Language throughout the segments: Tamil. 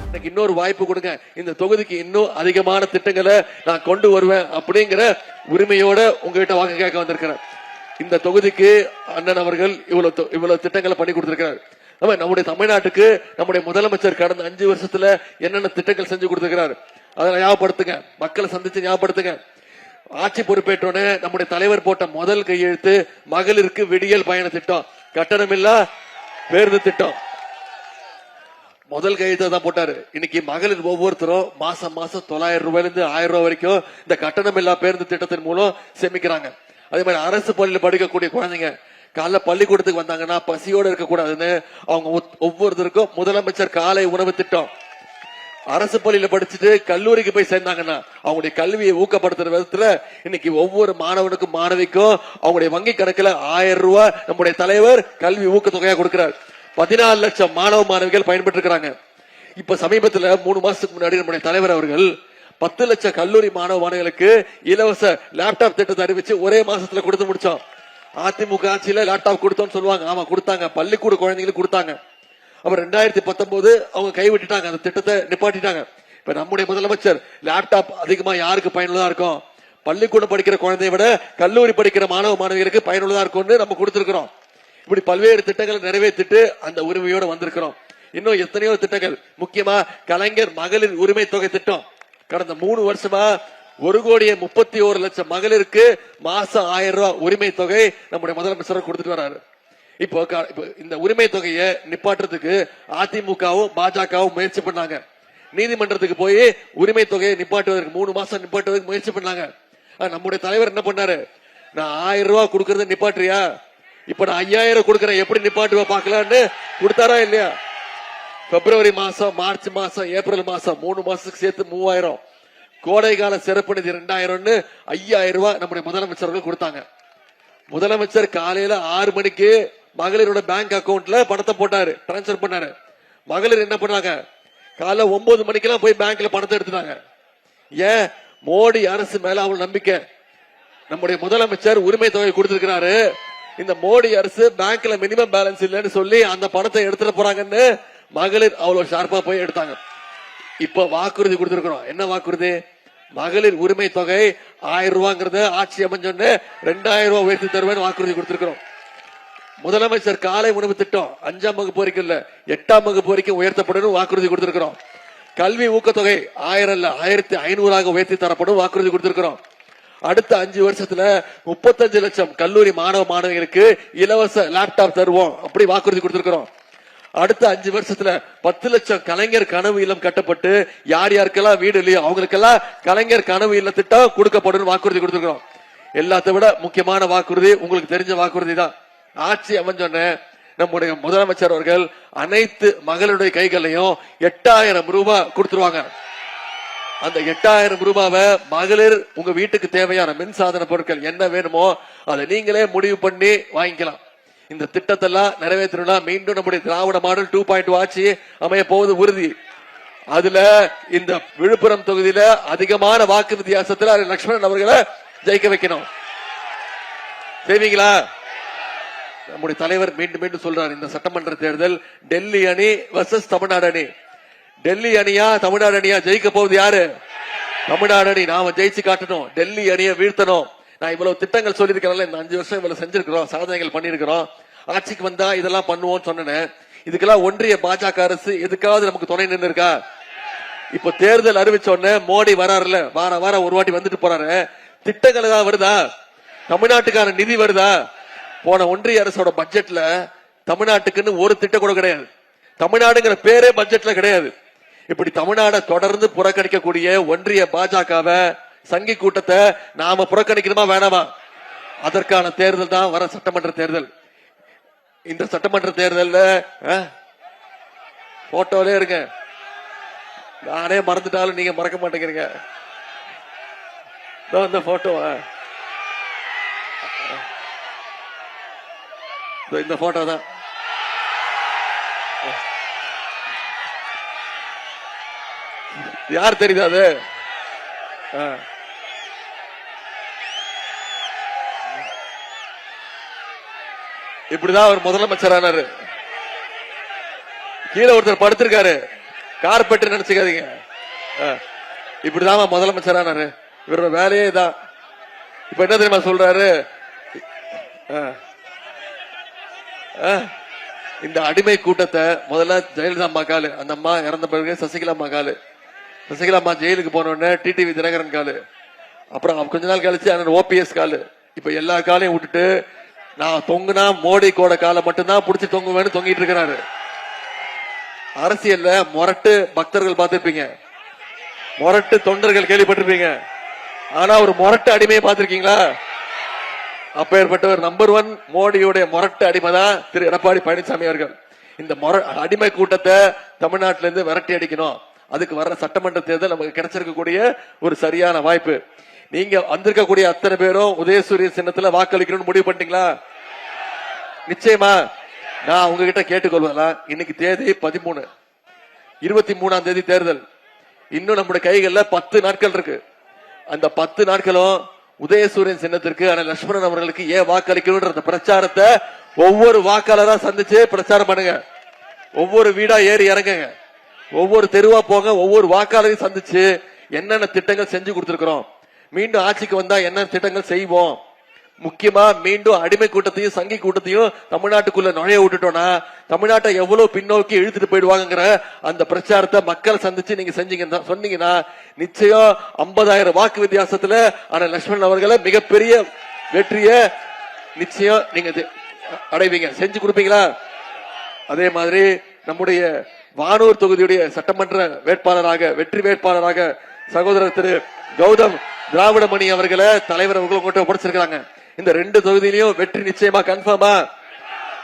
எனக்கு இன்னொரு வாய்ப்பு கொடுங்க, இந்த தொகுதிக்கு இன்னும் அதிகமான திட்டங்களை நான் கொண்டு வருவேன் அப்படிங்கிற உரிமையோட உங்ககிட்ட வாக்கு கேட்க வந்திருக்கிறேன். இந்த தொகுதிக்கு அண்ணன் அவர்கள் இவ்வளவு திட்டங்களை பண்ணி கொடுத்திருக்கிறார். நம்முடைய தமிழ்நாட்டுக்கு நம்முடைய முதலமைச்சர் கடந்த 5 வருஷத்துல என்னென்ன திட்டங்கள் செஞ்சு கொடுத்திருக்கிறார் அதை ஞாபகப்படுத்துங்க, மக்களை சந்திச்சு ஞாபகப்படுத்துங்க. ஆட்சி பொறுப்பேற்றோன்னு நம்முடைய தலைவர் போட்ட முதல் கையெழுத்து மகளிருக்கு விடியல் பயண திட்டம், கட்டணமில்லா பேருந்து திட்டம். முதல் கையெழுத்தை தான் போட்டாரு. இன்னைக்கு மகளிர் ஒவ்வொருத்தரும் மாசம் 900 ரூபாயிலிருந்து 1000 ரூபாய் வரைக்கும் இந்த கட்டணமில்லா பேருந்து திட்டத்தின் மூலம் சேமிக்கிறாங்க. அதே மாதிரி அரசு பள்ளியில் படிக்கக்கூடிய குழந்தைங்க காலைல பள்ளிக்கூடத்துக்கு வந்தாங்கன்னா பசியோட இருக்க கூடாதுன்னு அவங்க ஒவ்வொருத்தருக்கும் முதலமைச்சர் காலை உணவு திட்டம். அரசு பள்ளியில படிச்சுட்டு கல்லூரிக்கு போய் சேர்ந்தாங்கன்னா அவங்களுடைய கல்வியை ஊக்கப்படுத்துற விதத்துல இன்னைக்கு ஒவ்வொரு மாணவனுக்கும் மாணவிக்கும் அவங்களுடைய வங்கி கணக்குல 1000 ரூபாய் நம்முடைய தலைவர் கல்வி ஊக்கத்தொகையா கொடுக்கிறார். 14 லட்சம் மாணவ மாணவிகள் பயன்பெற்று இருக்காங்க. இப்ப சமீபத்துல 3 மாசத்துக்கு முன்னாடி நம்முடைய தலைவர் அவர்கள் 10 லட்சம் கல்லூரி மாணவ மாணவிகளுக்கு இலவச லேப்டாப் திட்டத்தை அறிவிச்சு ஒரே மாசத்துல கொடுத்து முடிச்சோம். அதிமுக ஆட்சியில லேப்டாப் கொடுத்தோம்னு சொல்லுவாங்க, ஆமா கொடுத்தாங்க, பள்ளிக்கூட குழந்தைங்களுக்கு கொடுத்தாங்க. அப்புறம் 2019 அவங்க கைவிட்டுட்டாங்க, அந்த திட்டத்தை நிப்பாட்டிட்டாங்க. இப்ப நம்முடைய முதலமைச்சர் லேப்டாப் அதிகமா யாருக்கு பயனுள்ளதா இருக்கும், பள்ளிக்கூடம் படிக்கிற குழந்தைய விட கல்லூரி படிக்கிற மாணவ மாணவியருக்கு பயனுள்ளதா இருக்கும்னு நம்ம கொடுத்திருக்கிறோம். இப்படி பல்வேறு திட்டங்களை நிறைவேற்றிட்டு அந்த உரிமையோட வந்திருக்கிறோம். இன்னும் எத்தனையோ திட்டங்கள், முக்கியமா கலைஞர் மகளிர் உரிமை தொகை திட்டம். கடந்த 3 வருஷமா 1,31,00,000 மகளிருக்கு மாசம் 1000 ரூபாய் உரிமை தொகை நம்முடைய முதலமைச்சர் கொடுத்துட்டு வராரு. இப்போ இந்த உரிமை தொகையை நிப்பாட்டுறதுக்கு அதிமுகவும் பாஜகவும் முயற்சி பண்ணாங்க. நீதிமன்றத்துக்கு போய் உரிமை தொகையை நிப்பாட்டுவதற்கு 3 மாசம் நிப்பாட்டுவதற்கு முயற்சி பண்ணாங்க. நம்முடைய தலைவர் என்ன பண்ணாரு, நான் 1000 ரூபாய் கொடுக்கறத நிப்பாட்டுறியா, இப்ப நான் 5000 கொடுக்கறேன், எப்படி நிப்பாட்டுவ பாக்கலான்னு கொடுத்தாரா இல்லையா? பிப்ரவரி மாசம், மார்ச் மாசம், ஏப்ரல் மாசம் 3 மாசத்துக்கு சேர்த்து 3000, கோடை கால சிறப்பு நிதி 2000, 5000 ரூபாய் நம்முடைய முதலமைச்சர்கள் கொடுத்தாங்க. முதலமைச்சர் காலையில 6 மணிக்கு மகளிரோட பேங்க் அக்கவுண்ட்ல பணத்தை போட்டாரு, டிரான்ஸ்பர் பண்ணாரு. மகளிர் என்ன பண்ணாங்க, காலைல 9 மணிக்கெல்லாம் போய் பேங்க்ல பணத்தை எடுத்துட்டாங்க. ஏன்? மோடி அரசு மேல அவள் நம்பிக்கை. நம்முடைய முதலமைச்சர் உரிமை தொகை கொடுத்திருக்கிறாரு, இந்த மோடி அரசு பேங்க்ல மினிமம் பேலன்ஸ் இல்லைன்னு சொல்லி அந்த பணத்தை எடுத்துட்டு போறாங்கன்னு மகளிர் அவ்வளவு ஷார்ப்பா போய் எடுத்தாங்க. இப்ப வாக்குறுதி கொடுத்திருக்கிறோம். என்ன வாக்குறுதி? மகளிர் உரிமை தொகை 1000 ரூபாங்கிறத ஆட்சி அமைஞ்சோன்னு 2000 ரூபாய் உயர்த்தி தருவேன் வாக்குறுதி கொடுத்திருக்கிறோம். முதலமைச்சர் காலை உணவு திட்டம் 5ஆம் வகுப்பு வரைக்கும் இல்ல 8ஆம் வகுப்பு வரைக்கும் உயர்த்தப்படும் வாக்குறுதி கொடுத்திருக்கிறோம். கல்வி ஊக்கத்தொகை 1000 இல்ல 1500 உயர்த்தி தரப்படும் வாக்குறுதி கொடுத்திருக்கிறோம். அடுத்த 5 வருஷத்துல 35 லட்சம் கல்லூரி மாணவ மாணவிகளுக்கு இலவச லேப்டாப் தருவோம், அப்படி வாக்குறுதி கொடுத்திருக்கிறோம். அடுத்த 5 வருஷத்துல 10 லட்சம் கலைஞர் கனவு இல்லம் கட்டப்பட்டு யார் யாருக்கெல்லாம் வீடு இல்லையோ அவங்களுக்கெல்லாம் கலைஞர் கனவு இல்ல திட்டம் கொடுக்கப்படும் வாக்குறுதி கொடுத்திருக்கிறோம். எல்லாத்தை விட முக்கியமான வாக்குறுதி உங்களுக்கு தெரிஞ்ச வாக்குறுதி தான். ஆட்சி அமைஞ்சோன்னு நம்முடைய முதலமைச்சர் அவர்கள் அனைத்து மகளுடைய கைகளையும் 8000 ரூபாய் கொடுத்துருவாங்க. அந்த 8000 ரூபாவை மகளிர் உங்க வீட்டுக்கு தேவையான மின்சாதன பொருட்கள் என்ன வேணுமோ அதை நீங்களே முடிவு பண்ணி வாங்கிக்கலாம். இந்த திட்டத்தெல்லாம் நிறைவேற்றணும்னா மீண்டும் நம்முடைய திராவிட மாடல் 2.0 ஆட்சி அமைய போவது உறுதி. அதுல இந்த விழுப்புரம் தொகுதியில அதிகமான வாக்கு வித்தியாசத்துல லட்சுமணன் அவர்களை ஜெயிக்க வைக்கணும். செய்வீங்களா? நம்முடைய தலைவர் மீண்டும் மீண்டும் சொல்றாரு, இந்த சட்டமன்ற தேர்தல் டெல்லி அணி வர்சஸ் தமிழ்நாடு அணி. டெல்லி அணியா தமிழ்நாடு அணியா ஜெயிக்க போவது யாரு? தமிழ்நாடு அணி. நாம ஜெயிச்சு காட்டணும், டெல்லி அணியை வீழ்த்தணும். நான் இவ்வளவு திட்டங்கள் சொல்லியிருக்கிறேன், இந்த 5 வருஷம் இவ்வளவு செஞ்சிருக்கிறோம், சாதனைகள் பண்ணிருக்கிறோம், ஆட்சிக்கு வந்தா இதெல்லாம் பண்ணுவோம் சொன்னேன். இதுக்கெல்லாம் ஒன்றிய பாஜக அரசு எதுக்காவது நமக்கு துணை நின்று இருக்கா? இப்ப தேர்தல் அறிவிச்ச உடனே மோடி வராருல, வார ஒரு வாட்டி வந்துட்டு போறாரு, திட்டங்கள் ஏதாவது வருதா? தமிழ்நாட்டுக்கான நிதி வருதா? போன ஒன்றிய அரசோட பட்ஜெட்ல தமிழ்நாட்டுக்குன்னு ஒரு திட்டம் கூட கிடையாது. தமிழ்நாடுங்கிற பேரே பட்ஜெட்ல கிடையாது. இப்படி தமிழ்நாடை தொடர்ந்து புறக்கணிக்கக்கூடிய ஒன்றிய பாஜகவை, சங்கி கூட்டத்தை நாம புறக்கணிக்கணுமா வேணாமா? அதற்கான தேர்தல் தான் வர சட்டமன்ற தேர்தல். இந்த சட்டமன்ற தேர்தல்ல போட்டோலே இருங்க, நானே மறந்துட்டாலும் நீங்க மறக்க மாட்டேங்கிறீங்க. இந்த போட்டோ, இந்த போட்டோ தான். யார் தெரியுது அது? இப்படிதான் அவர் முதலமைச்சர் ஆனாரு. கீழே ஒருத்தர் படுத்திருக்காரு, கார்பெட் நினைச்சுக்காதீங்க. இப்படிதான் முதலமைச்சரானாரு. இவரோட வேலையே தான். இப்ப என்ன தெரியுமா சொல்றாரு, இந்த அடிமை கூட்டத்தை முதல்ல ஜெயலலிதா அம்மா காலு, அந்த அம்மா இறந்த பிறகு சசிகலா அம்மா காலு, சசிகலா அம்மா ஜெயிலுக்கு போன உடனே டிடிவி தினகரன் காலு, அப்புறம் கொஞ்ச நாள் கழிச்சு அண்ணன் ஓபிஎஸ் காலு, இப்ப எல்லா காலையும் விட்டுட்டு நான் தொங்குனா மோடி கோட காலை மட்டும்தான் புடிச்சு தொங்குவேன்னு தொங்கிட்டு இருக்கிறாரு. அரசியல்ல முரட்டு பக்தர்கள் பார்த்திருப்பீங்க, முரட்டு தொண்டர்கள் கேள்விப்பட்டிருப்பீங்க. ஆனா ஒரு முரட்டு அடிமையை பார்த்திருக்கீங்களா? அப்பேற்பட்டவர் நம்பர் 1 மோடியுடைய முரட்டு அடிமை தான் திரு எடப்பாடி பழனிசாமி அவர்கள். இந்த அடிமை கூட்டத்தை தமிழ்நாட்டில இருந்து விரட்டி அடிக்கணும். அதுக்கு வர்ற சட்டமன்ற தேர்தல் நமக்கு கிடைச்சிருக்கக்கூடிய ஒரு சரியான வாய்ப்பு. நீங்க வந்திருக்கக்கூடிய அத்தனை பேரும் உதயசூரிய சின்னத்துல வாக்களிக்கணும்னு முடிவு பண்ணிட்டீங்களா? நிச்சயமா. நான் உங்ககிட்ட கேட்டுக்கொள்வதா, இன்னைக்கு தேதி 13, 23ஆம் தேதி தேர்தல். இன்னும் நம்முடைய கைகள்ல 10 நாட்கள் இருக்கு. அந்த 10 நாட்களும் உதயசூரியன் சின்னத்திற்கு லட்சுமணன் அவர்களுக்கு ஏன் வாக்களிக்கணும் பிரச்சாரத்தை ஒவ்வொரு வாக்காளரா சந்திச்சு பிரச்சாரம் பண்ணுங்க. ஒவ்வொரு வீடா ஏறி இறங்குங்க, ஒவ்வொரு தெருவா போங்க, ஒவ்வொரு வாக்காளரையும் சந்திச்சு என்னென்ன திட்டங்கள் செஞ்சு கொடுத்திருக்கிறோம், மீண்டும் ஆட்சிக்கு வந்தா என்ன திட்டங்கள் செய்வோம், முக்கியமா மீண்டும் அடிமை கூட்டத்தையும் சங்கி கூட்டத்தையும் தமிழ்நாட்டுக்குள்ள நுழைய விட்டுட்டோம்னா தமிழ்நாட்டை எவ்வளவு பின்னோக்கி இழுத்துட்டு போயிடுவாங்கிற அந்த பிரச்சாரத்தை மக்களை சந்திச்சு நீங்க செஞ்சீங்க சொன்னீங்கன்னா நிச்சயம் 50,000 வாக்கு வித்தியாசத்துல லட்சுமணன் அவர்களை மிகப்பெரிய வெற்றிய நிச்சயம் நீங்க அடைவீங்க. செஞ்சு கொடுப்பீங்களா? அதே மாதிரி நம்முடைய வானூர் தொகுதியுடைய சட்டமன்ற வேட்பாளராக, வெற்றி வேட்பாளராக சகோதரர் திரு கௌதம் திராவிடமணி அவர்களை தலைவர் அவர்கள் உங்கள்கிட்ட ஒப்படைச்சிருக்காங்க. இந்த 2 தொகுதியிலையும் வெற்றி நிச்சயமா கன்ஃபார்மா.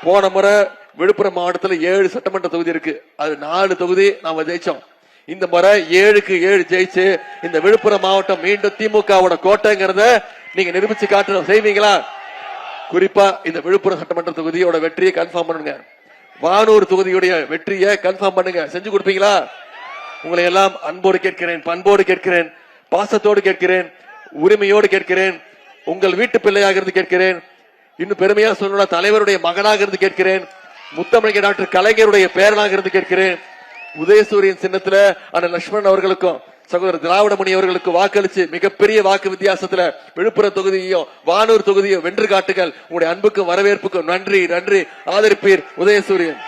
போன முறை விழுப்புரம் மாவட்டத்தில் 7 சட்டமன்ற தொகுதி இருக்கு, அது 4 தொகுதி நாம ஜெயிச்சோம். இந்த முறை 7க்கு 7 ஜெயிச்சு இந்த விழுப்புரம் மாவட்டம் மீண்டும் திமுகவோட கோட்டைங்கிறத நீங்க நிரூபிச்சு காட்டணும். செய்வீங்களா? குறிப்பா இந்த விழுப்புரம் சட்டமன்ற தொகுதியோட வெற்றியை கன்ஃபார்ம் பண்ணுங்க. வானூர் தொகுதியுடைய வெற்றியை கன்ஃபார்ம் பண்ணுங்க. செஞ்சு கொடுப்பீங்களா? உங்களை எல்லாம் அன்போடு கேட்கிறேன், பண்போடு கேட்கிறேன், பாசத்தோடு கேட்கிறேன், உரிமையோடு கேட்கிறேன், உங்கள் வீட்டு பிள்ளையாக இருந்து கேட்கிறேன், இன்னும் பெருமையா சொல்லணும் தலைவருடைய மகனாக இருந்து கேட்கிறேன், முத்தமிழர் டாக்டர் கலைஞருடைய பேரனாக இருந்து கேட்கிறேன். உதயசூரியன் சின்னத்துல லட்சுமணன் அவர்களுக்கும் சகோதரர் திராவிடமணி அவர்களுக்கு வாக்களிச்சு மிகப்பெரிய வாக்கு வித்தியாசத்துல விழுப்புரம் தொகுதியையும் வானூர் தொகுதியும் வென்று காட்டுகள். உங்களுடைய அன்புக்கும் வரவேற்புக்கும் நன்றி. நன்றி. ஆதரிப்பீர் உதயசூரியன்.